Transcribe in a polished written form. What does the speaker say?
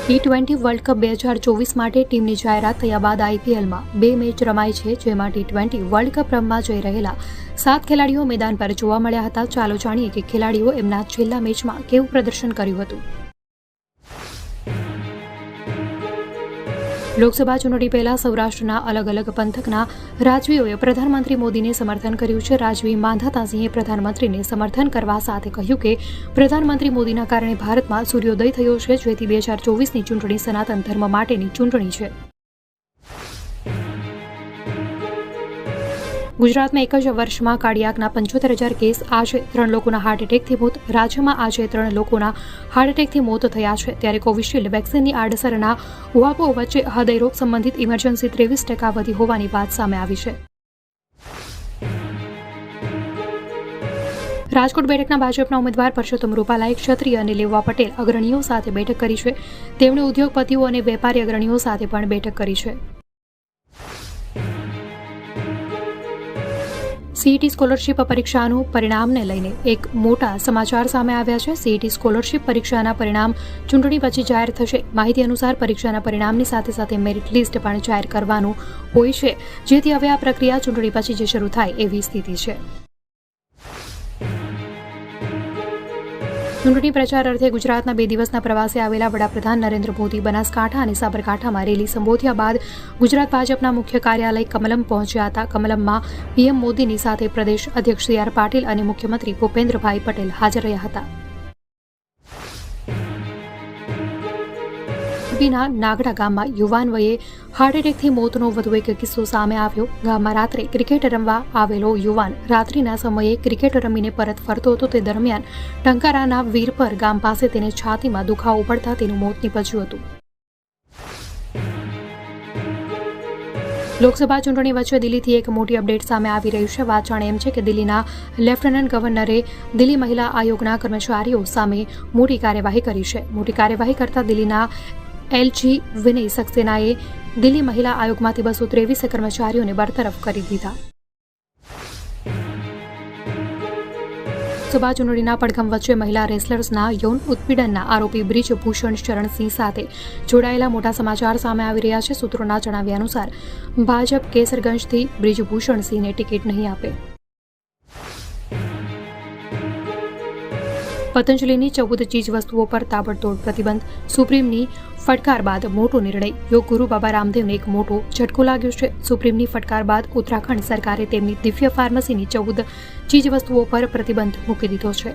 T20 world cup 2024 માટે ટીમની જાહેરાત થયા બાદ આઈપીએલમાં 2 મેચ રમાઈ છે, જેમાં T20 વર્લ્ડ કપ રમવા જઈ રહેલા 7 ખેલાડીઓ મેદાન પર જોવા મળ્યા હતા. ચાલો જાણીએ કે ખેલાડીઓ એમના છેલ્લા મેચમાં કેવું પ્રદર્શન કર્યું હતું. લોકસભા ચૂંટણી પહેલા સૌરાષ્ટ્રના અલગ અલગ પંથકના રાજવીઓએ પ્રધાનમંત્રી મોદીને સમર્થન કર્યું છે. રાજવી માંધાતાસિંહે પ્રધાનમંત્રીને સમર્થન કરવા સાથે કહ્યું કે પ્રધાનમંત્રી મોદીના કારણે ભારતમાં સૂર્યોદય થયો છે, જેથી 2024ની ચૂંટણી સનાતન ધર્મ માટેની ચૂંટણી છે. ગુજરાતમાં એક જ વર્ષમાં કાર્ડિયાકના 75,000 કેસ, આજે 3 લોકોના હાર્ટ એટેકથી મોત. રાજ્યમાં આજે 3 લોકોના હાર્ટ એટેકથી મોત થયા છે. ત્યારે કોવિશિલ્ડ વેક્સિનની આડઅસરના ઉહાપો વચ્ચે હૃદયરોગ સંબંધિત ઇમરજન્સી 23% વધી હોવાની વાત સામે આવી છે. રાજકોટ બેઠકના ભાજપના ઉમેદવાર પરસોત્તમ રૂપાલાએ ક્ષત્રિય અને લેવા પટેલ અગ્રણીઓ સાથે બેઠક કરી છે. તેમણે ઉદ્યોગપતિઓ અને વેપારી અગ્રણીઓ સાથે પણ બેઠક કરી છે. સીઈટી સ્કોલરશીપ પરીક્ષાનું પરિણામને લઈને એક મોટા સમાચાર સામે આવ્યા છે. સીઈટી સ્કોલરશીપ પરીક્ષાના પરિણામ ચૂંટણી પછી જાહેર થશે. માહિતી અનુસાર પરીક્ષાના પરિણામની સાથે સાથે મેરિટ લિસ્ટ પણ જાહેર કરવાનું હોય છે, જેથી હવે આ પ્રક્રિયા ચૂંટણી પછી જ શરૂ થાય એવી સ્થિતિ છે. ચૂંટણી પ્રચાર અર્થે ગુજરાતના 2 દિવસના પ્રવાસે આવેલા વડાપ્રધાન નરેન્દ્ર મોદી બનાસકાંઠા અને સાબરકાંઠામાં રેલી સંબોધ્યા બાદ ગુજરાત ભાજપના મુખ્ય કાર્યાલય કમલમ પહોંચ્યા હતા. કમલમમાં પીએમ મોદીની સાથે પ્રદેશ અધ્યક્ષ CR પાટીલ અને મુખ્યમંત્રી ભૂપેન્દ્રભાઈ પટેલ હાજર રહ્યા હતા. મોરબીના નાગડા ગામમાં યુવાન વયે હાર્ટ એટેકથી મોતનો વધુ એક કિસ્સો સામે આવ્યો. ગામમાં રાત્રે ક્રિકેટ રમવા આવેલો યુવાન રાત્રિના સમયે ક્રિકેટ રમીને પરત ફરતો હતો. તે દરમિયાન ટંકારાના વીરપર ગામ પાસે તેને છાતીમાં દુખાવો પડતા તેનું મોત નીપજ્યું હતું. લોકસભા ચૂંટણી વચ્ચે દિલ્હીથી એક મોટી અપડેટ સામે આવી રહી છે. વાત જાણે એમ છે કે દિલ્હીના લેફ્ટનન્ટ ગવર્નરે દિલ્હી મહિલા આયોગના કર્મચારીઓ સામે મોટી કાર્યવાહી કરી છે. મોટી કાર્યવાહી કરતા દિલ્હીના LG વિનય સક્સેનાએ દિલ્હી મહિલા આયોગમાંથી 223 કર્મચારીઓને બરતરફ કરી દીધા. લોકસભા ચૂંટણીના પડઘમ વચ્ચે મહિલા રેસલર્સના યૌન ઉત્પીડનના આરોપી બ્રિજભૂષણ શરણસિંહ સાથે જોડાયેલા મોટા સમાચાર સામે આવી રહ્યા છે. સૂત્રોના જણાવ્યા અનુસાર ભાજપ કેસરગંજથી બ્રિજભૂષણસિંહને ટિકિટ નહીં આપે. પતંજલિની 14 ચીજવસ્તુઓ પર તાબડતોડ પ્રતિબંધ. સુપ્રીમની ફટકાર બાદ મોટો નિર્ણય. યોગ ગુરુ બાબા રામદેવને એક મોટો ઝટકો લાગ્યો છે. સુપ્રીમની ફટકાર બાદ ઉત્તરાખંડ સરકારે તેમની દિવ્ય ફાર્મસીની 14 ચીજવસ્તુઓ પર પ્રતિબંધ મૂકી દીધો છે.